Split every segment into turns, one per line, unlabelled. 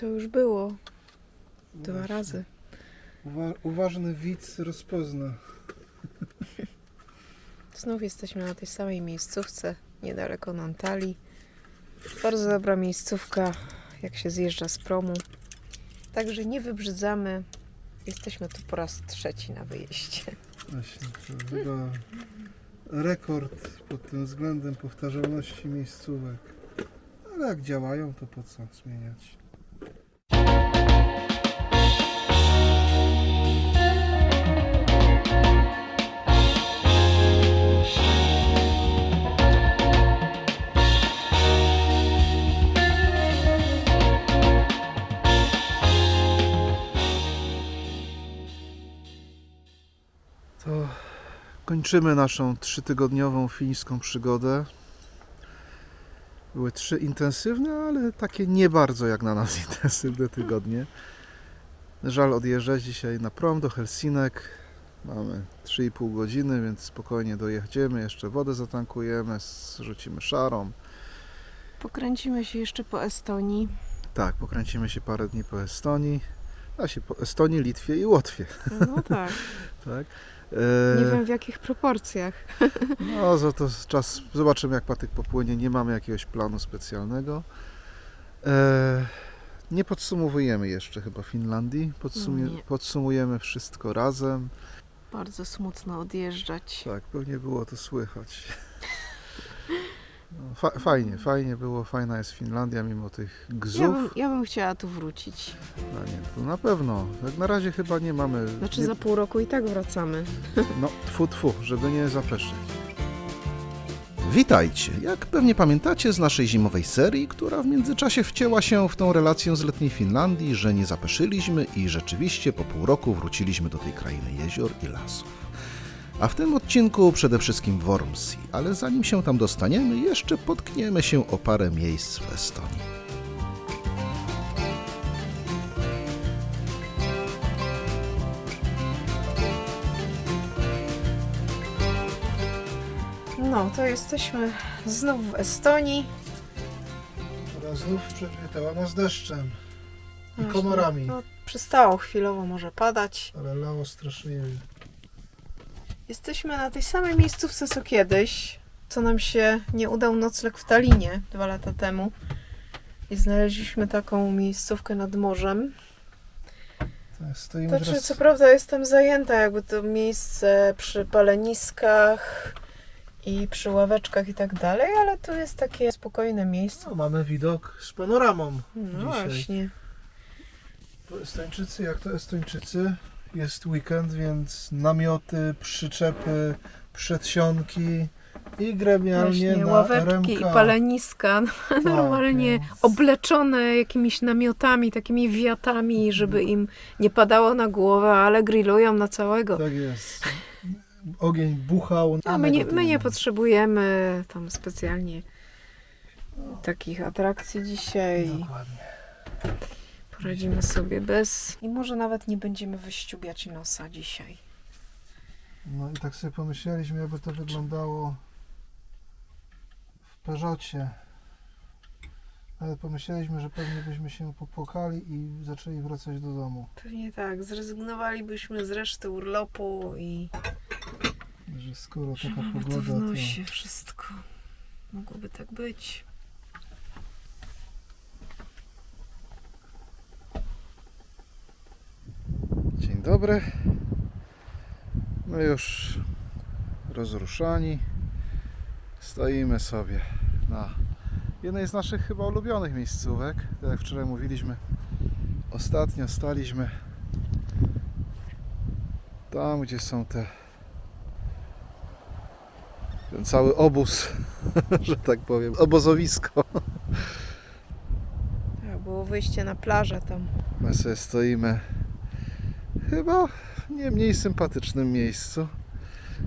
To już było
Właśnie.
2 razy.
Uważny widz rozpozna.
Znów jesteśmy na tej samej miejscówce, niedaleko Nantalii. Bardzo dobra miejscówka, jak się zjeżdża z promu. Także nie wybrzydzamy. Jesteśmy tu po raz 3 na wyjeździe.
Właśnie, to chyba rekord pod tym względem powtarzalności miejscówek. Ale jak działają, to po co zmieniać? To kończymy naszą 3-tygodniową fińską przygodę. Były 3 intensywne, ale takie nie bardzo jak na nas intensywne tygodnie. Żal odjeżdżać dzisiaj na prom do Helsinek. Mamy 3,5 godziny, więc spokojnie dojedziemy. Jeszcze wodę zatankujemy, zrzucimy szarą.
Pokręcimy się jeszcze po Estonii.
Tak, pokręcimy się parę dni po Estonii. A się po Estonii, Litwie i Łotwie.
No tak,
Tak.
nie wiem w jakich proporcjach.
No, za to czas. Zobaczymy, jak patyk popłynie. Nie mamy jakiegoś planu specjalnego. Nie podsumowujemy jeszcze chyba Finlandii.
Nie.
Podsumujemy wszystko razem.
Bardzo smutno odjeżdżać.
Tak, pewnie było to słychać. No, fajnie było. Fajna jest Finlandia mimo tych gzów.
Ja bym chciała tu wrócić.
No nie, to na pewno. Jak na razie chyba nie mamy.
Znaczy
nie,
za pół roku i tak wracamy.
No, tfu, żeby nie zapeszyć. Witajcie! Jak pewnie pamiętacie z naszej zimowej serii, która w międzyczasie wcięła się w tą relację z letniej Finlandii, że nie zapeszyliśmy i rzeczywiście po pół roku wróciliśmy do tej krainy jezior i lasów. A w tym odcinku przede wszystkim Wormsi, ale zanim się tam dostaniemy, jeszcze potkniemy się o parę miejsc w Estonii.
No, to jesteśmy znów w Estonii.
Teraz znów przywitała nas deszczem i
Właśnie,
komorami,
No, przestało chwilowo może padać.
ale lało straszliwie.
Jesteśmy na tej samej miejscówce co kiedyś, co nam się nie udał nocleg w Tallinie 2 lata temu. I znaleźliśmy taką miejscówkę nad morzem.
Stoimy
Znaczy,
teraz...
co prawda jestem zajęta, jakby to miejsce przy paleniskach i przy ławeczkach i tak dalej, ale tu jest takie spokojne miejsce.
No, mamy widok z panoramą
No
dzisiaj.
właśnie.
To Estończycy, jak to Estończycy, jest weekend, więc namioty, przyczepy, przedsionki i grebialnie
Właśnie,
na
ławeczki
RMK.
i paleniska normalnie
więc-
obleczone jakimiś namiotami, takimi wiatami, żeby im nie padało na głowę, ale grillują na całego.
Tak jest. Ogień buchał.
A my nie potrzebujemy tam specjalnie takich atrakcji dzisiaj.
Dokładnie.
Poradzimy sobie bez. I może nawet nie będziemy wyściubiać nosa dzisiaj.
No i tak sobie pomyśleliśmy, jakby to wyglądało w Peugeocie. Ale pomyśleliśmy, że pewnie byśmy się popłakali i zaczęli wracać do domu.
Pewnie tak, zrezygnowalibyśmy z reszty urlopu i
Że skoro
że
taka
mamy to w
pogoda, to...
nosie wszystko. Mogłoby tak być.
Dzień dobry. My już rozruszani. Stoimy sobie na jednej z naszych chyba ulubionych miejscówek. Tak jak wczoraj mówiliśmy, ostatnio staliśmy tam, gdzie są ten cały obóz, że tak powiem, obozowisko.
Tak, było wyjście na plażę tam.
My sobie stoimy chyba w nie mniej sympatycznym miejscu.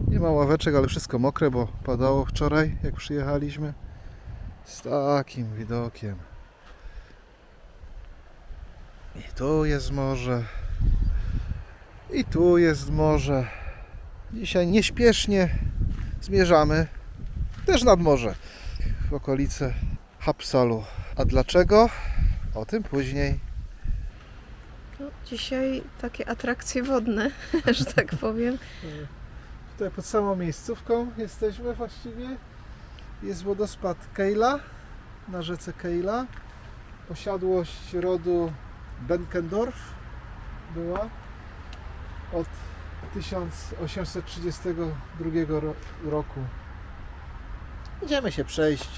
Nie ma ławeczek, ale wszystko mokre, bo padało wczoraj, jak przyjechaliśmy. Z takim widokiem. I tu jest morze. I tu jest morze. Dzisiaj nieśpiesznie zmierzamy też nad morze, w okolice Haapsalu. A dlaczego? O tym później.
No, dzisiaj takie atrakcje wodne, że tak powiem.
Tutaj pod samą miejscówką jesteśmy właściwie. Jest wodospad Kejla na rzece Kejla. Posiadłość rodu Benkendorf była od 1832 roku. Idziemy się przejść.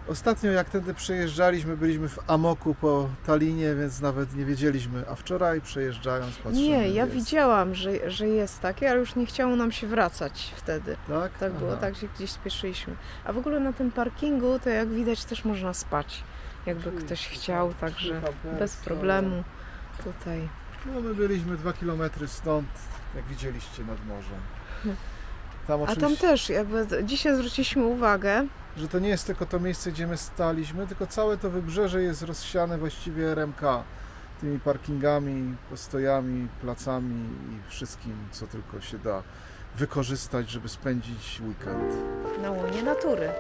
Ostatnio jak tędy przejeżdżaliśmy, byliśmy w amoku po Tallinie, więc nawet nie wiedzieliśmy, a wczoraj przejeżdżając patrzymy.
Nie, ja
jest.
widziałam, że jest takie, ale już nie chciało nam się wracać wtedy.
Tak?
Tak było,
Aha.
tak się gdzieś spieszyliśmy. A w ogóle na tym parkingu to jak widać też można spać, jakby
Oczywiście,
ktoś chciał,
tak.
także
Kampersko.
bez problemu tutaj.
No my byliśmy 2 km stąd, jak widzieliście, nad morzem. Tam
A
oczywiście,
tam też jakby dzisiaj zwróciliśmy uwagę,
że to nie jest tylko to miejsce, gdzie my staliśmy, tylko całe to wybrzeże jest rozsiane właściwie RMK. Tymi parkingami, postojami, placami i wszystkim, co tylko się da wykorzystać, żeby spędzić weekend.
na łonie natury.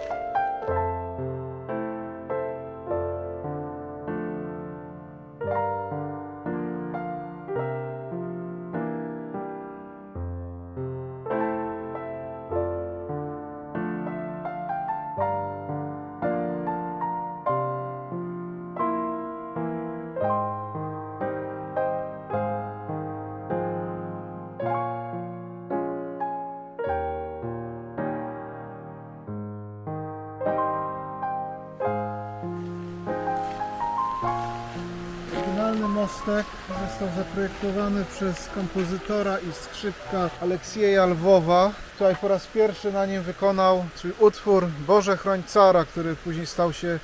Oryginalny mostek został zaprojektowany przez kompozytora i skrzypka Aleksieja Lwowa. Tutaj po raz pierwszy na nim wykonał swój utwór Boże chroń cara, który później stał się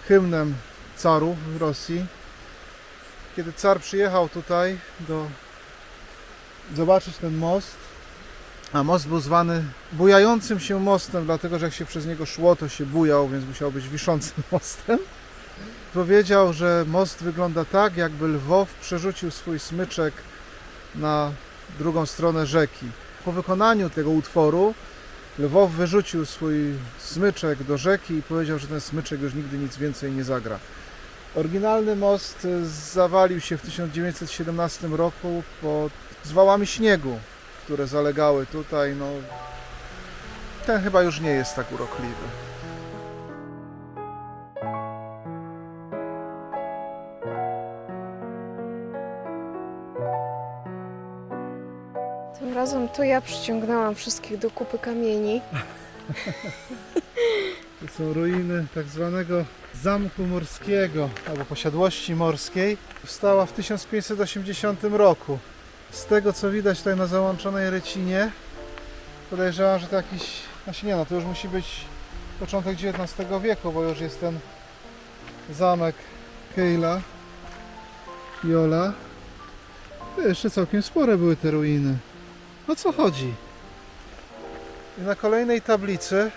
hymnem carów w Rosji. Kiedy car przyjechał tutaj zobaczyć ten most, a most był zwany bujającym się mostem, dlatego że jak się przez niego szło, to się bujał, więc musiał być wiszącym mostem. Powiedział, że most wygląda tak, jakby Lwow przerzucił swój smyczek na drugą stronę rzeki. Po wykonaniu tego utworu Lwow wyrzucił swój smyczek do rzeki i powiedział, że ten smyczek już nigdy nic więcej nie zagra. Oryginalny most zawalił się w 1917 roku pod zwałami śniegu, które zalegały tutaj. No, ten chyba już nie jest tak urokliwy.
Tym razem to ja przyciągnęłam wszystkich do kupy kamieni.
To są ruiny tak zwanego Zamku Morskiego, albo posiadłości morskiej. Powstała w 1580 roku. Z tego co widać tutaj na załączonej rycinie, podejrzewam, że to jakiś... Znaczy nie, no to już musi być początek XIX wieku, bo już jest ten zamek Kejla, Jola. To jeszcze całkiem spore były te ruiny. O co chodzi? I na kolejnej tablicy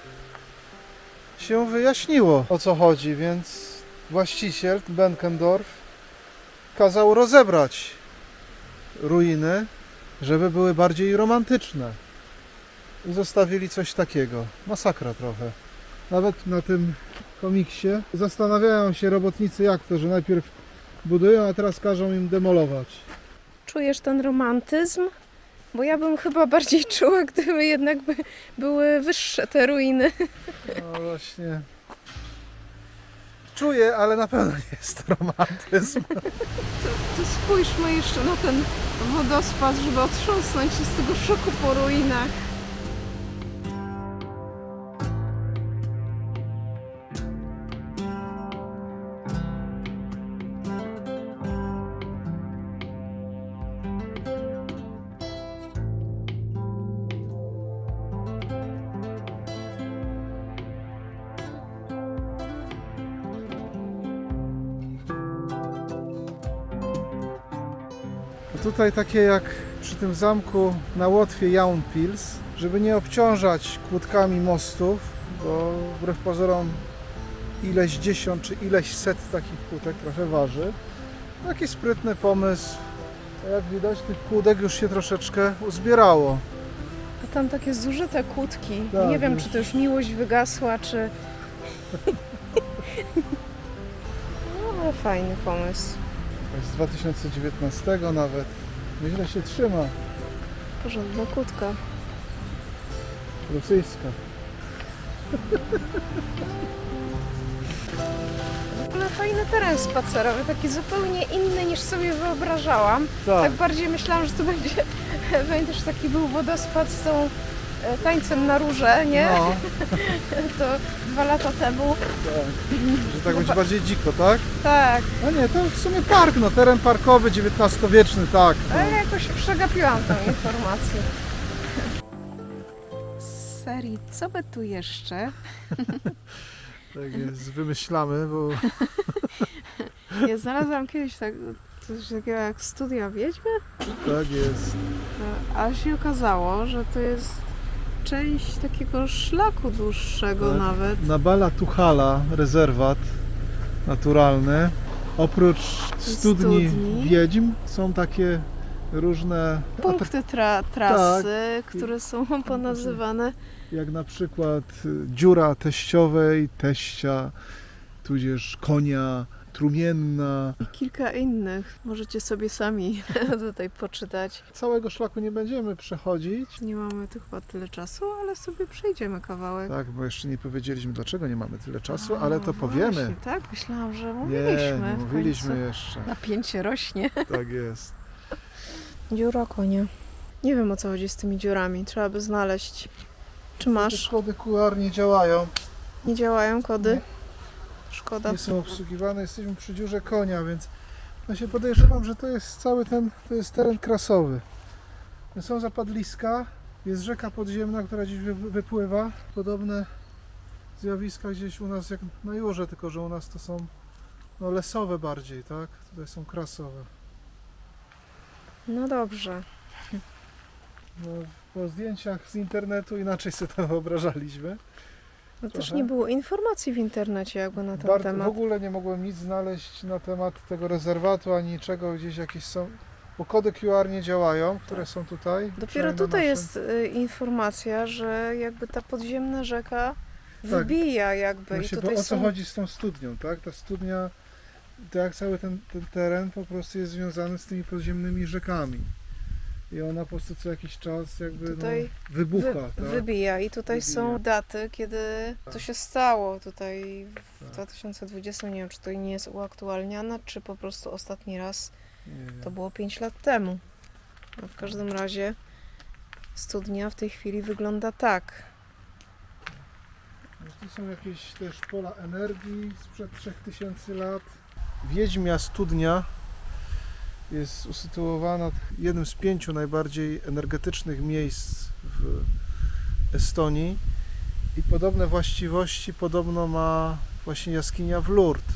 się wyjaśniło, o co chodzi, więc właściciel Benkendorf kazał rozebrać ruiny, żeby były bardziej romantyczne. I zostawili coś takiego. Masakra trochę. Nawet na tym komiksie zastanawiają się robotnicy, jak to, że najpierw budują, a teraz każą im demolować.
Czujesz ten romantyzm? Bo ja bym chyba bardziej czuła, gdyby jednak były wyższe te ruiny.
No właśnie. Czuję, ale na pewno nie jest to romantyzm.
To spójrzmy jeszcze na ten wodospad, żeby otrząsnąć się z tego szoku po ruinach.
A tutaj takie jak przy tym zamku na Łotwie Jaunpils, żeby nie obciążać kłódkami mostów, bo wbrew pozorom ileś dziesiąt czy ileś set takich kłódek trochę waży. Taki sprytny pomysł. A jak widać, tych kłódek już się troszeczkę uzbierało.
A tam takie zużyte kłódki.
Tak,
Nie wiem,
już.
czy to już miłość wygasła, czy... No, ale fajny pomysł.
Z 2019 nawet. Nieźle się trzyma.
Porządna kłódka.
Rosyjska.
W ogóle fajny teren spacerowy, taki zupełnie inny niż sobie wyobrażałam. Tak bardziej myślałam, że to będzie też taki był wodospad z tą tańcem na róże, nie?
No,
To 2 lata temu.
tak. Że tak będzie bardziej dziko, tak?
Tak,
No nie, to w sumie park, no teren parkowy, XIX-wieczny, tak. No.
ale jakoś przegapiłam tą informację. Z serii, co by tu jeszcze?
Tak jest, wymyślamy, bo
Ja znalazłam kiedyś coś takiego jak Studia Wiedźmy,
tak jest.
a się okazało, że to jest część takiego szlaku dłuższego
Tak.
nawet.
Na Bala Tuchala, rezerwat naturalny. Oprócz studni Wiedźm są takie różne
Punkty trasy, które są ponazywane.
jak na przykład dziura teściowej, teścia, tudzież konia, trumienna.
I kilka innych. Możecie sobie sami tutaj poczytać.
Całego szlaku nie będziemy przechodzić.
Nie mamy tu chyba tyle czasu, ale sobie przejdziemy kawałek.
Tak, bo jeszcze nie powiedzieliśmy, dlaczego nie mamy tyle czasu,
A,
ale to powiemy.
Właśnie, tak? Myślałam, że
Nie,
mówiliśmy.
nie
w
mówiliśmy
końcu.
jeszcze.
Napięcie rośnie.
Tak jest.
Dziura konia. Nie wiem, o co chodzi z tymi dziurami. Trzeba by znaleźć. Czy masz?
Kody QR nie działają,
Nie działają kody? Szkoda.
nie są obsługiwane, jesteśmy przy dziurze konia, więc ja się podejrzewam, że to jest cały to jest teren krasowy. Są zapadliska, jest rzeka podziemna, która gdzieś wypływa. Podobne zjawiska gdzieś u nas jak na Jurze, tylko że u nas to są lesowe bardziej, tak? Tutaj są krasowe.
No dobrze.
No, po zdjęciach z internetu inaczej sobie to wyobrażaliśmy.
No też
Trochę.
nie było informacji w internecie jakby na ten
W
temat.
ogóle nie mogłem nic znaleźć na temat tego rezerwatu, ani niczego, gdzieś jakieś są, bo kody QR nie działają, które są tutaj.
Dopiero
przynajmniej na
tutaj
naszym.
jest informacja, że jakby ta podziemna rzeka wybija jakby i
Właśnie,
tutaj
bo o co
są...
chodzi z tą studnią, tak? Ta studnia, tak cały ten teren po prostu jest związany z tymi podziemnymi rzekami. I ona po prostu co jakiś czas jakby
Tutaj
wybucha. tak?
wybija i tutaj są
Wybija.
daty, kiedy to się stało tutaj w
Tak.
2020, nie wiem czy to nie jest uaktualniane, czy po prostu ostatni raz
Nie wiem.
to było 5 lat temu. No w każdym razie studnia w tej chwili wygląda tak.
No, tu są jakieś też pola energii sprzed 3000 lat. Wiedźmia studnia jest usytuowana w jednym z 5 najbardziej energetycznych miejsc w Estonii i podobne właściwości podobno ma właśnie jaskinia w Lourdes.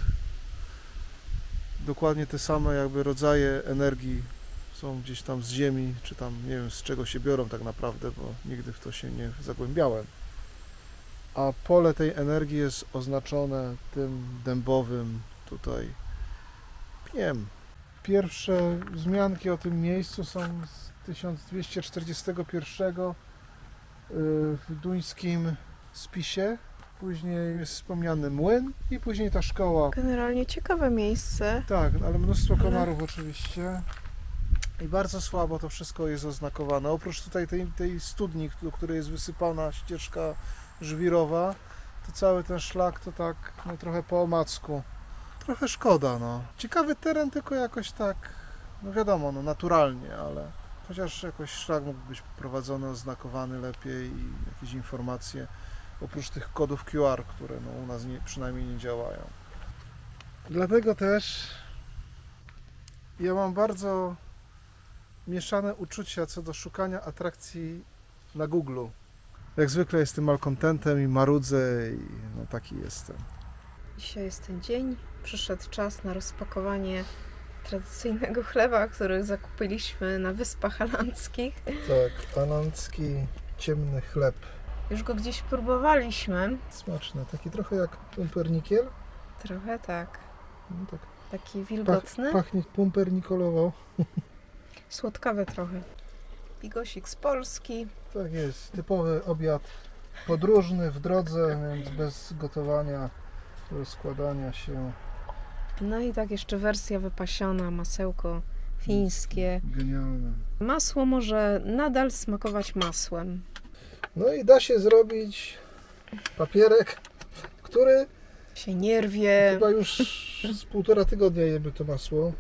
Dokładnie te same jakby rodzaje energii są gdzieś tam z ziemi, czy tam nie wiem z czego się biorą tak naprawdę, bo nigdy w to się nie zagłębiałem. A pole tej energii jest oznaczone tym dębowym tutaj pniem. Pierwsze wzmianki o tym miejscu są z 1241 w duńskim spisie. Później jest wspomniany młyn i później ta szkoła.
Generalnie ciekawe miejsce.
Tak, ale mnóstwo komarów oczywiście. I bardzo słabo to wszystko jest oznakowane. Oprócz tutaj tej studni, do której jest wysypana ścieżka żwirowa, to cały ten szlak to tak trochę po omacku. Trochę szkoda, no. Ciekawy teren, tylko jakoś tak, no wiadomo, naturalnie, ale chociaż jakoś szlak mógł być poprowadzony, oznakowany lepiej i jakieś informacje, oprócz tych kodów QR, które u nas przynajmniej nie działają. Dlatego też ja mam bardzo mieszane uczucia co do szukania atrakcji na Google'u. Jak zwykle jestem malkontentem i marudzę i taki jestem.
Dzisiaj jest ten dzień. Przyszedł czas na rozpakowanie tradycyjnego chleba, który zakupiliśmy na Wyspach Alandzkich.
Tak, alandzki ciemny chleb.
Już go gdzieś próbowaliśmy.
Smaczny, taki trochę jak pumpernikiel.
Trochę tak.
No tak.
Taki wilgotny.
Pachnie pumpernikolowo.
Słodkawy trochę. Bigosik z Polski.
Tak jest, typowy obiad podróżny w drodze, więc bez gotowania, rozkładania się.
No i tak jeszcze wersja wypasiona, masełko fińskie.
Genialne.
Masło może nadal smakować masłem.
No i da się zrobić papierek, który
Się nie rwie.
chyba już z 1,5 tygodnia jemy to masło.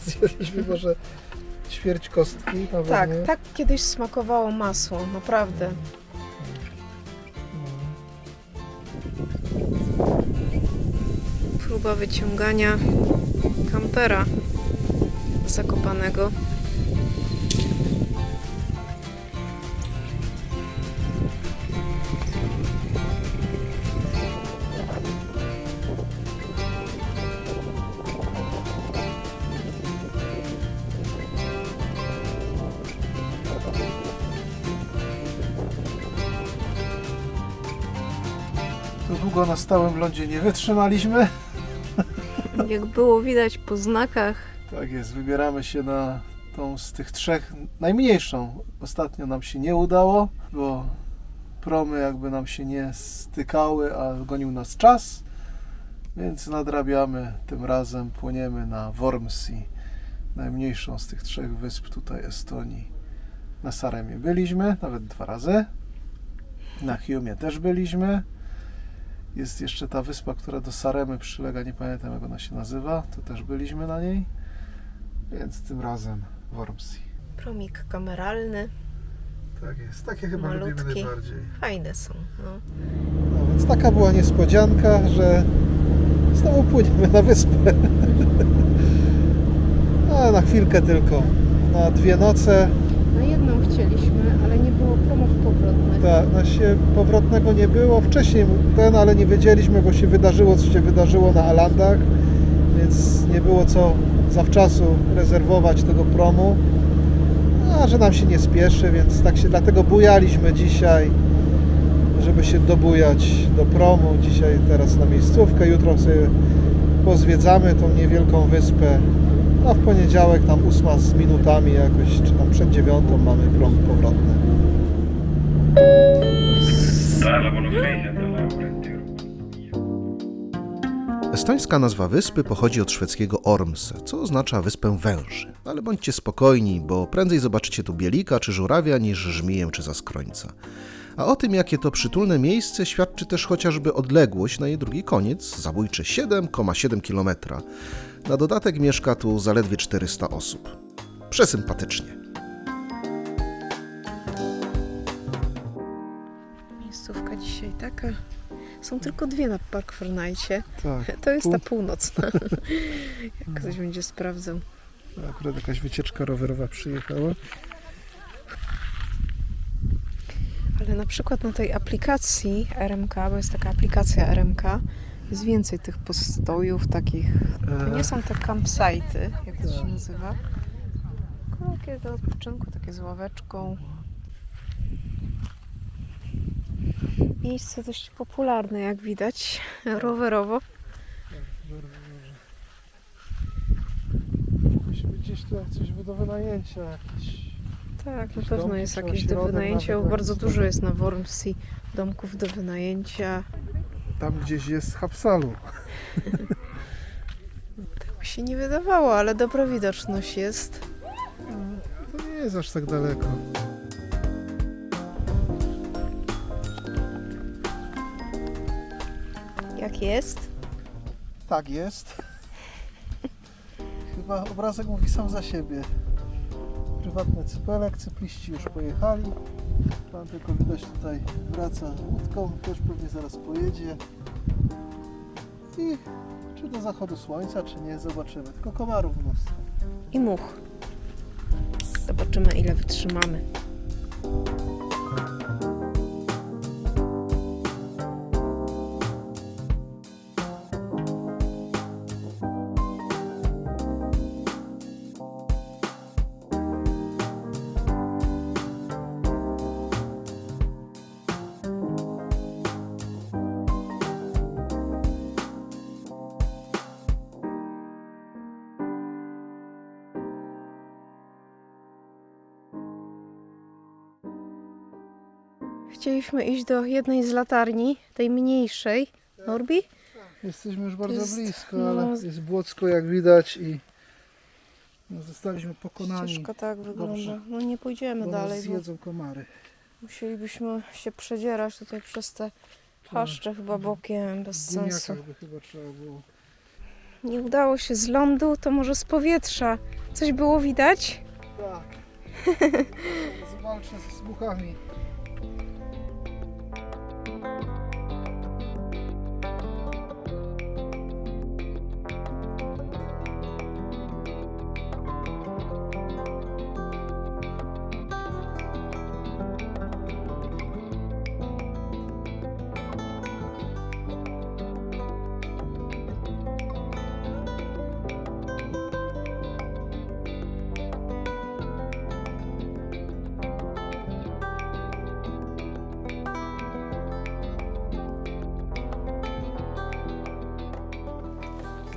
Zjedliśmy może ćwierć kostki. Nawet
Tak,
nie.
tak kiedyś smakowało masło, naprawdę. Próba wyciągania kampera zakopanego.
To długo na stałym lądzie nie wytrzymaliśmy.
Jak było widać po znakach,
Tak jest, wybieramy się na tą z tych 3 najmniejszą. Ostatnio nam się nie udało, bo promy jakby nam się nie stykały, a gonił nas czas, więc nadrabiamy. Tym razem płyniemy na Vormsi, najmniejszą z tych 3 wysp tutaj Estonii. Na Saremie byliśmy, nawet 2 razy. Na Hiiumie też byliśmy. Jest jeszcze ta wyspa, która do Saremy przylega, nie pamiętam jak ona się nazywa, to też byliśmy na niej. Więc tym razem Vormsi.
promik kameralny,
Tak jest, takie chyba
Malutki.
lubimy najbardziej.
fajne są. No.
No więc taka była niespodzianka, że znowu płyniemy na wyspę. A na chwilkę tylko, na 2 noce.
Na jedną chcieliśmy, ale nie było promów powrotnych.
Tak, na się powrotnego nie było. Wcześniej ale nie wiedzieliśmy, bo się wydarzyło, co się wydarzyło na Alandach, więc nie było co zawczasu rezerwować tego promu. A że nam się nie spieszy, więc tak się dlatego bujaliśmy dzisiaj, żeby się dobujać do promu. Dzisiaj teraz na miejscówkę, jutro sobie pozwiedzamy tą niewielką wyspę. A w poniedziałek tam 8 z minutami jakoś, czy tam przed 9 mamy prom powrotny.
Tähelepanu reisijatele Briti
Estońska nazwa wyspy pochodzi od szwedzkiego Ormse, co oznacza wyspę węży. Ale bądźcie spokojni, bo prędzej zobaczycie tu bielika czy żurawia niż żmiję czy zaskrońca. A o tym, jakie to przytulne miejsce, świadczy też chociażby odległość na jej drugi koniec, zabójcze 7,7 km. Na dodatek mieszka tu zaledwie 400 osób. Przesympatycznie.
Miejscówka dzisiaj taka. Są tylko 2 na Parkfornajcie.
Tak,
To jest ta północna. Jak ktoś będzie sprawdzał.
akurat jakaś wycieczka rowerowa przyjechała.
Ale na przykład na tej aplikacji RMK, bo jest taka aplikacja RMK, jest więcej tych postojów takich. To nie są te campsite'y, jak to się nazywa. Tylko takie do odpoczynku, takie z ławeczką. Miejsce dość popularne, jak widać, rowerowo.
Musi być gdzieś tu coś do wynajęcia jakieś.
Tak, na
Jakieś
pewno
domki,
jest
czy
jakieś do
ośrodek
wynajęcia,
nawet
bo bardzo
jakiś
dużo
taki.
jest na Vormsi domków do wynajęcia.
Tam gdzieś jest Hapsalu.
Tak mi się nie wydawało, ale dobra widoczność jest.
To nie jest aż tak daleko.
Jak jest?
Tak jest. Chyba obrazek mówi sam za siebie. Prywatny cypelek, cypliści już pojechali. Pan tylko widać tutaj wraca łódką, też pewnie zaraz pojedzie. I czy do zachodu słońca, czy nie, zobaczymy. Tylko komarów mnóstwo.
I much. Zobaczymy, ile wytrzymamy. Chcieliśmy iść do jednej z latarni, tej mniejszej. Norbi?
Jesteśmy już bardzo
jest,
blisko,
no,
ale jest Błocko jak widać i no, zostaliśmy pokonani,
ścieżka tak wygląda.
Dobrze.
No nie pójdziemy
bo nas
dalej, bo
zjedzą komary.
musielibyśmy się przedzierać tutaj przez te paszcze chyba bokiem, bez
W
sensu.
guniakach by chyba trzeba było.
Nie udało się z lądu, to może z powietrza. Coś było widać?
Tak. Zwalczę ze smuchami.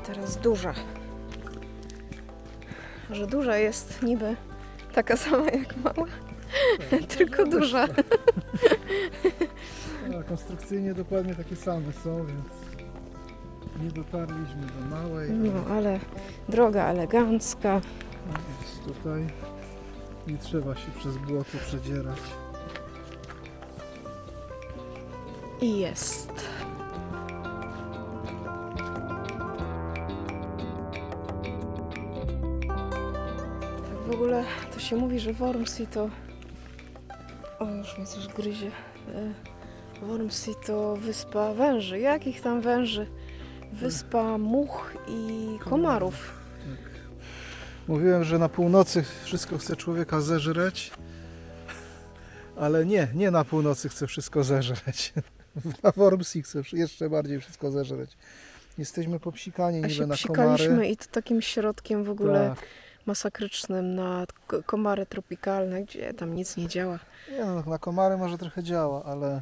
Teraz duża. Że duża jest niby taka sama jak mała, tylko duża.
A, konstrukcyjnie dokładnie takie same są, więc nie dotarliśmy do małej.
No ale droga elegancka.
Jest tutaj. Nie trzeba się przez błoto przedzierać.
I jest. Tak w ogóle to się mówi, że Wormsea to... O, już mnie coś gryzie. Wormsea to wyspa węży. Jakich tam węży? Wyspa much i komarów.
Tak. Mówiłem, że na północy wszystko chce człowieka zeżreć, ale nie na północy chce wszystko zeżreć. Na Wormsea chce jeszcze bardziej wszystko zeżreć. Jesteśmy popsikani
A
niby
się
na
psikaliśmy
komary.
i to takim środkiem w ogóle
Tak.
masakrycznym na komary tropikalne, gdzie tam nic nie działa.
Nie, no, na komary może trochę działa, ale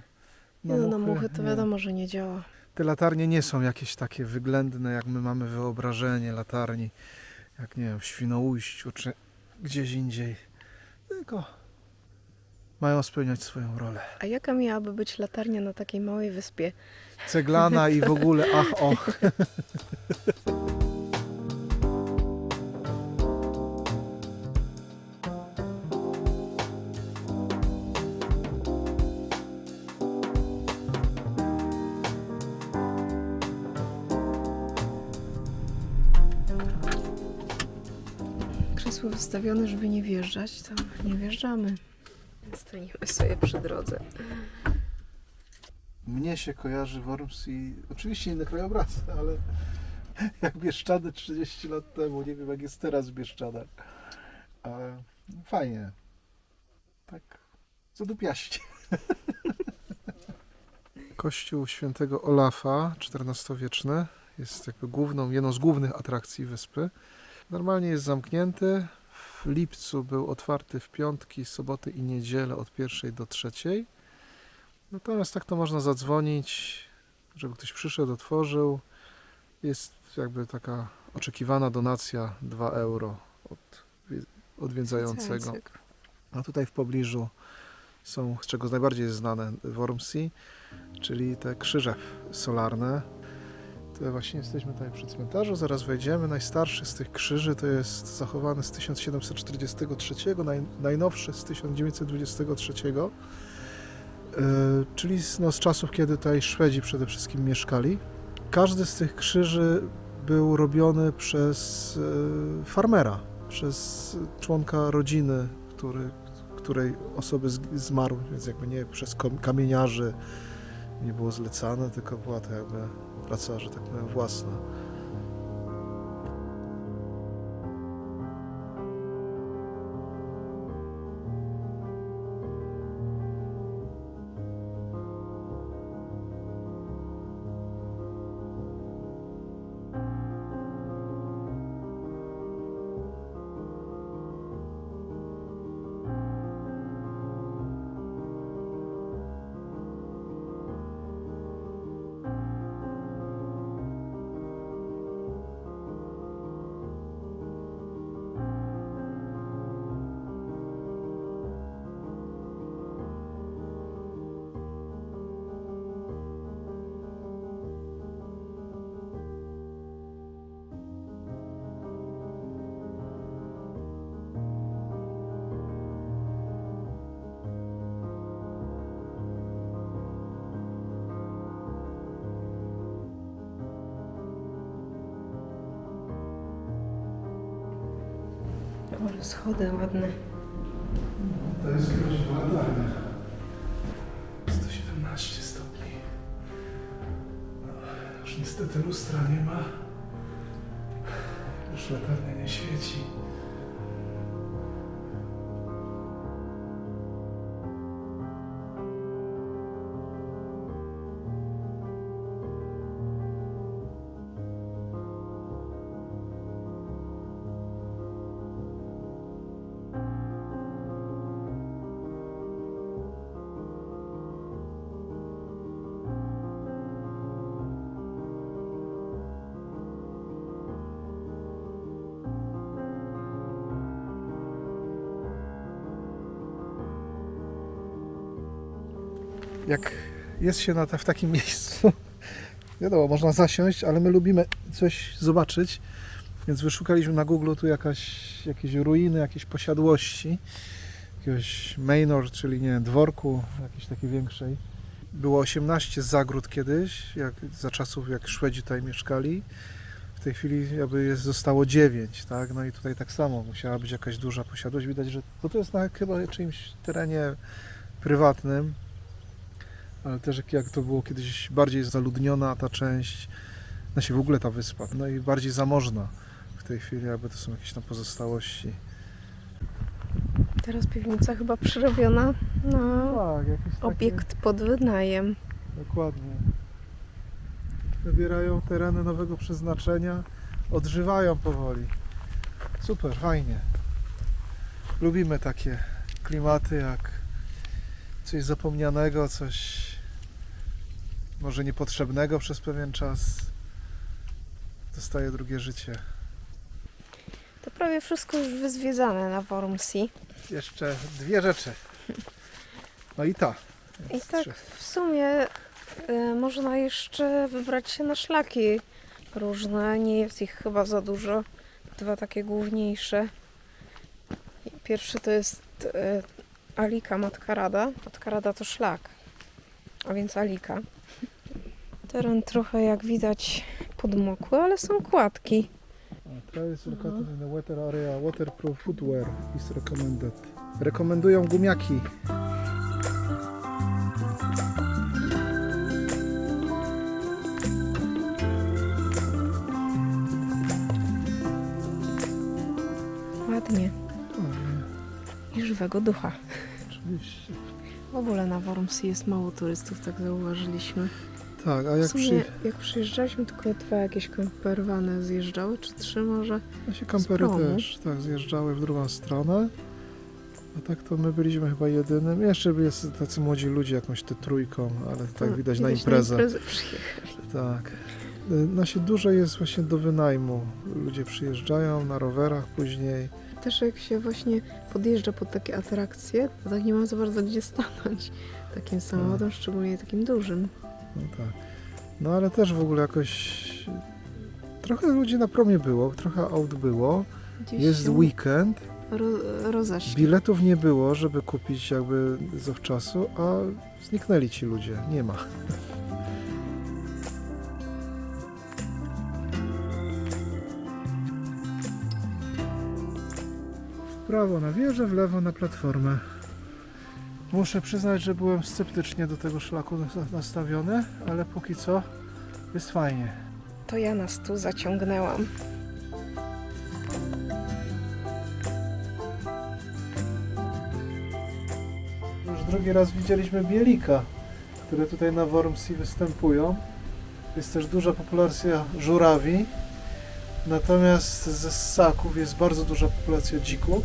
Na muchy to
nie.
wiadomo, że nie działa.
Te latarnie nie są jakieś takie wyględne, jak my mamy wyobrażenie latarni, jak nie wiem, w Świnoujściu czy gdzieś indziej. Tylko mają spełniać swoją rolę.
A jaka miałaby być latarnia na takiej małej wyspie?
Ceglana i w ogóle ach och.
Krzesło wystawione, żeby nie wjeżdżać, to nie wjeżdżamy. Stoimy sobie przy drodze.
Mnie się kojarzy Wormsea, oczywiście inne krajobrazy, ale jak Bieszczady 30 lat temu, nie wiem jak jest teraz w Bieszczadach. Ale fajnie. Tak zadupiaście. Kościół świętego Olafa, XIV-wieczny, jest jakby jedną z głównych atrakcji wyspy. Normalnie jest zamknięty. W lipcu był otwarty w piątki, soboty i niedzielę od 1 do 3. Natomiast tak to można zadzwonić, żeby ktoś przyszedł, otworzył. Jest jakby taka oczekiwana donacja 2 euro od odwiedzającego. A tutaj w pobliżu są, z czego najbardziej jest znane Wormsea, czyli te krzyże solarne. To właśnie jesteśmy tutaj przy cmentarzu, zaraz wejdziemy. Najstarszy z tych krzyży to jest zachowany z 1743, najnowszy z 1923, czyli z czasów, kiedy tutaj Szwedzi przede wszystkim mieszkali. Każdy z tych krzyży był robiony przez farmera, przez członka rodziny, której osoby zmarły, więc jakby nie przez kamieniarzy nie było zlecane, tylko była to jakby praca, że tak powiem, własna.
Ale schody ładne.
To jest jakaś latarnia. 117 stopni. No, już niestety lustra nie ma. Już latarnia nie świeci. Jak jest się w takim miejscu, wiadomo, można zasiąść, ale my lubimy coś zobaczyć, więc wyszukaliśmy na Google tu jakieś ruiny, jakieś posiadłości, jakiegoś manor, czyli nie wiem, dworku jakiejś takiej większej. Było 18 zagród kiedyś, za czasów jak Szwedzi tutaj mieszkali. W tej chwili zostało 9, tak? No i tutaj tak samo musiała być jakaś duża posiadłość. Widać, że to jest na chyba czyimś terenie prywatnym, ale też jak to było kiedyś bardziej zaludniona ta część, znaczy w ogóle ta wyspa, no i bardziej zamożna w tej chwili, to są jakieś tam pozostałości.
Teraz piwnica chyba przerobiona na
Tak, jakiś taki,
obiekt pod wynajem.
dokładnie. Nabierają tereny nowego przeznaczenia, odżywają powoli. Super, fajnie. Lubimy takie klimaty, jak coś zapomnianego, coś może niepotrzebnego przez pewien czas dostaje drugie życie.
To prawie wszystko już wyzwiedzane na Vormsi.
Jeszcze 2 rzeczy. No i ta.
I tak w sumie można jeszcze wybrać się na szlaki różne. Nie jest ich chyba za dużo. 2 takie główniejsze. Pierwszy to jest Alika Matkarada. Matkarada to szlak, a więc Alika. Teren trochę jak widać podmokły, ale są kładki.
Trails located in the water area, waterproof footwear is recommended. Rekomendują gumiaki.
Ładnie. I żywego ducha.
Oczywiście.
W ogóle na Vormsi jest mało turystów, tak zauważyliśmy.
Tak, a
W
jak
sumie, jak przyjeżdżaliśmy, tylko 2 jakieś kamperwane zjeżdżały, czy 3 może.
kampery
promu.
też tak zjeżdżały w drugą stronę. A tak to my byliśmy chyba jedynym. Jeszcze jest tacy młodzi ludzie jakąś trójką, ale tak widać na imprezę.
Przyjechali.
Tak. Dużo jest właśnie do wynajmu. Ludzie przyjeżdżają na rowerach później.
Też jak się właśnie podjeżdża pod takie atrakcje, to tak nie ma za bardzo gdzie stanąć takim samochodem, szczególnie takim dużym.
No tak. No ale też w ogóle jakoś trochę ludzi na promie było, trochę aut było.
Gdzieś
Jest
się
weekend.
rozeszli.
Biletów nie było, żeby kupić zawczasu, a zniknęli ci ludzie. Nie ma. W prawo na wieżę, w lewo na platformę. Muszę przyznać, że byłem sceptycznie do tego szlaku nastawiony, ale póki co jest fajnie.
To ja nas tu zaciągnęłam.
Już drugi raz widzieliśmy bielika, które tutaj na Vormsi występują. Jest też duża populacja żurawi, natomiast ze ssaków jest bardzo duża populacja dzików.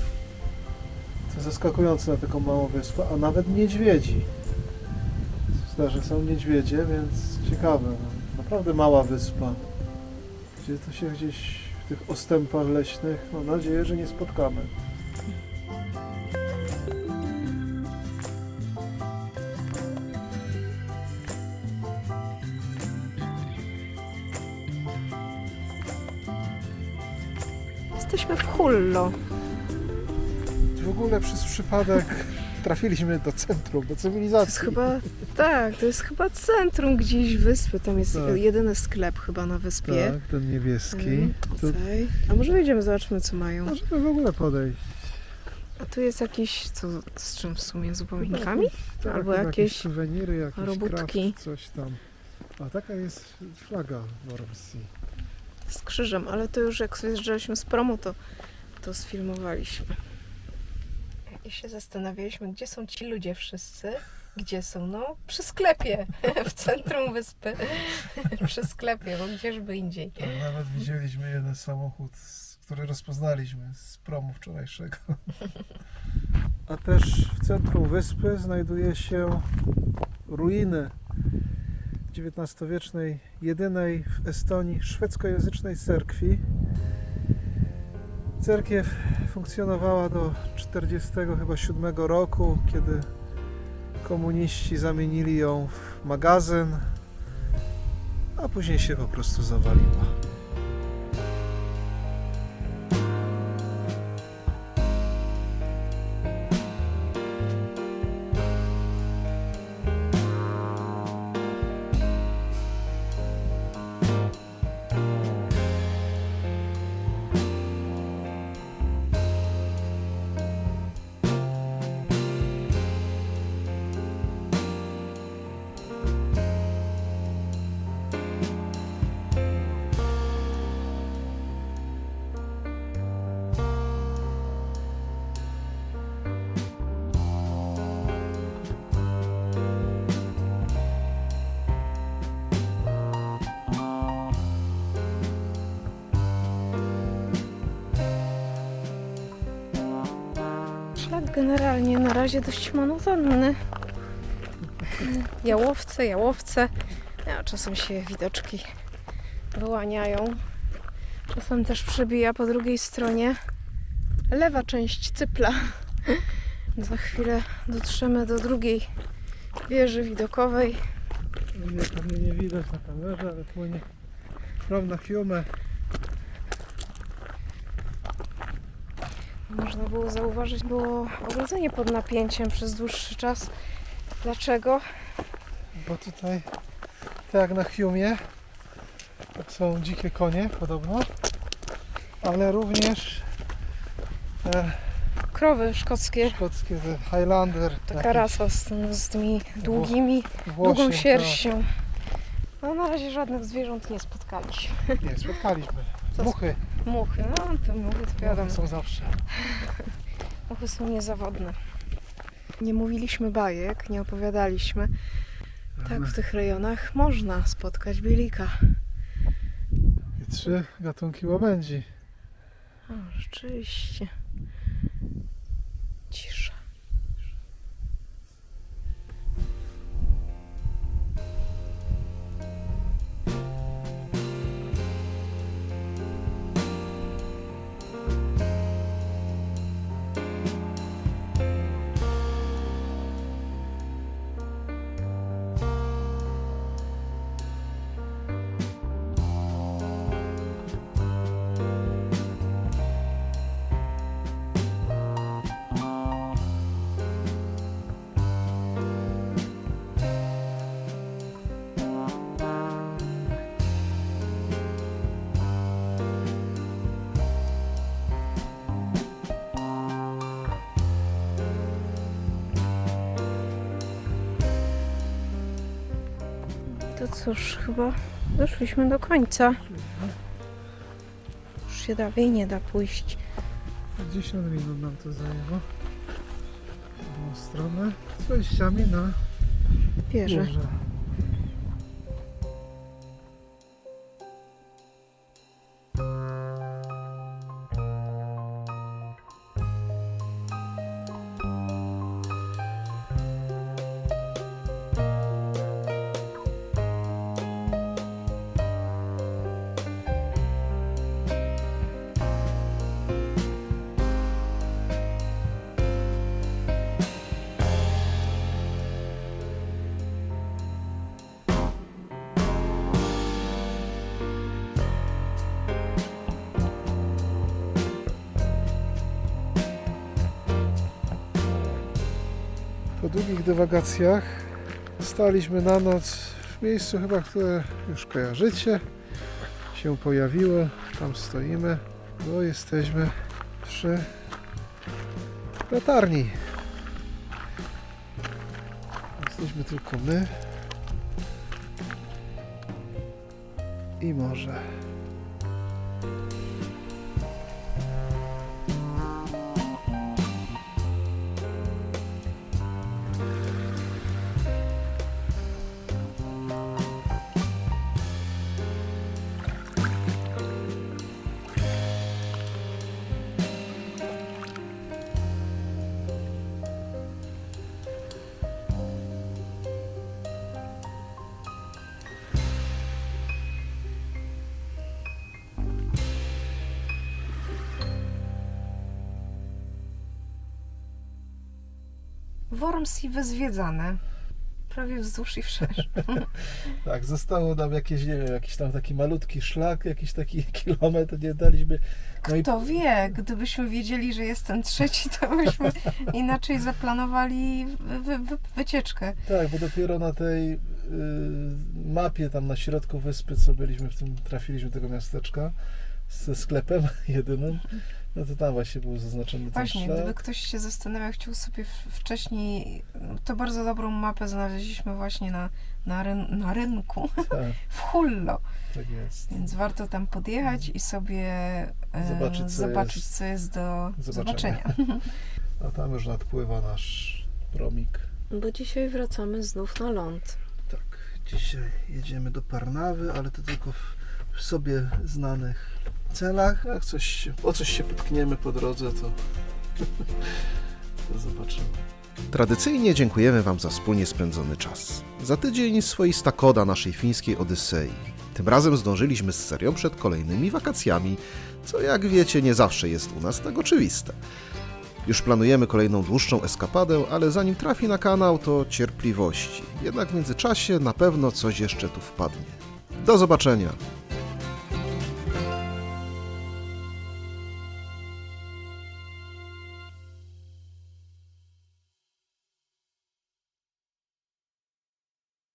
To zaskakujące na taką małą wyspę, a nawet niedźwiedzi. Że są niedźwiedzie, więc ciekawe. Naprawdę mała wyspa, gdzie to się gdzieś w tych ostępach leśnych, mam nadzieję, że nie spotkamy.
Jesteśmy w Hullo.
W ogóle przez przypadek trafiliśmy do centrum, do
To jest
cywilizacji.
chyba, tak, to jest chyba centrum gdzieś wyspy. Tam jest
Tak.
jedyny sklep chyba na wyspie.
Tak, ten niebieski. Tu
Tutaj. A może wejdziemy, zobaczymy co mają.
możemy w ogóle podejść.
A tu jest jakiś, co z czym w sumie, z upominkami?
Tak,
Albo
chyba
jakieś
suweniry, jakieś
robótki.
Kraft, coś tam. A taka jest flaga Norwesji.
Z krzyżem, ale to już jak zjeżdżaliśmy z promu, to sfilmowaliśmy. I się zastanawialiśmy, gdzie są ci ludzie wszyscy. Gdzie są? No, przy sklepie, w centrum wyspy. Przy sklepie, bo gdzieżby indziej.
Tak, nawet widzieliśmy jeden samochód, który rozpoznaliśmy z promu wczorajszego. A też w centrum wyspy znajduje się ruiny XIX-wiecznej, jedynej w Estonii szwedzkojęzycznej cerkwi. Cerkiew funkcjonowała do 1947 roku, kiedy komuniści zamienili ją w magazyn, a później się po prostu zawaliła.
Szlak generalnie na razie dość monotonny. Jałowce. A czasem się widoczki wyłaniają. Czasem też przebija po drugiej stronie lewa część cypla. Za chwilę dotrzemy do drugiej wieży widokowej.
Mnie nie widać na kamerze, ale płynie prom na Fiume.
Można było zauważyć, było ogrodzenie pod napięciem przez dłuższy czas. Dlaczego?
Bo tutaj, tak jak na Fiumie, tak są dzikie konie podobno, ale również
Krowy szkockie.
szkockie, te Highlander,
Taka rasa z tymi długą
Włosiem,
sierścią. No na razie żadnych zwierząt nie spotkaliśmy.
tak. Nie, spotkaliśmy.
Co
Muchy.
Muchy, no to muchy to wiadomo.
Muchy są zawsze.
Muchy są niezawodne. Nie mówiliśmy bajek, nie opowiadaliśmy. Tak, w tych rejonach można spotkać bielika.
I 3 gatunki łabędzi.
O, rzeczywiście. Cisza. To cóż, chyba doszliśmy do końca. Już się dalej nie da pójść.
10 minut nam to zajęło. W drugą stronę. Z wejściami na
Wierzę.
wieżę. Po długich dywagacjach staliśmy na noc w miejscu chyba, które już kojarzycie. Się pojawiło. Tam stoimy, bo jesteśmy przy latarni. Jesteśmy tylko my i morze.
Wormsi wyzwiedzane. Prawie wzdłuż i wszerz.
Tak, zostało nam jakieś, nie wiem, jakiś tam taki malutki szlak, jakiś taki kilometr, nie daliśmy. No i
Kto wie, gdybyśmy wiedzieli, że jest ten trzeci, to byśmy inaczej zaplanowali wycieczkę.
tak, bo dopiero na tej mapie tam na środku wyspy, co byliśmy, w tym trafiliśmy do tego miasteczka ze sklepem jedynym, no to tam właśnie był zaznaczony ten
Właśnie,
szlak.
gdyby ktoś się zastanawiał, chciał sobie wcześniej, to bardzo dobrą mapę znaleźliśmy właśnie na rynku
Tak,
w Hullo,
tak jest.
więc warto tam podjechać i sobie
Zobaczyć, co
co jest do zobaczenia.
A tam już nadpływa nasz promik.
Bo dzisiaj wracamy znów na ląd.
Tak, dzisiaj jedziemy do Parnawy, ale to tylko w sobie znanych celach. Jak o coś się potkniemy po drodze, to, to zobaczymy.
Tradycyjnie dziękujemy Wam za wspólnie spędzony czas. Za tydzień swoista koda naszej fińskiej Odysei. Tym razem zdążyliśmy z serią przed kolejnymi wakacjami, co jak wiecie nie zawsze jest u nas tak oczywiste. Już planujemy kolejną dłuższą eskapadę, ale zanim trafi na kanał, to cierpliwości. Jednak w międzyczasie na pewno coś jeszcze tu wpadnie. Do zobaczenia!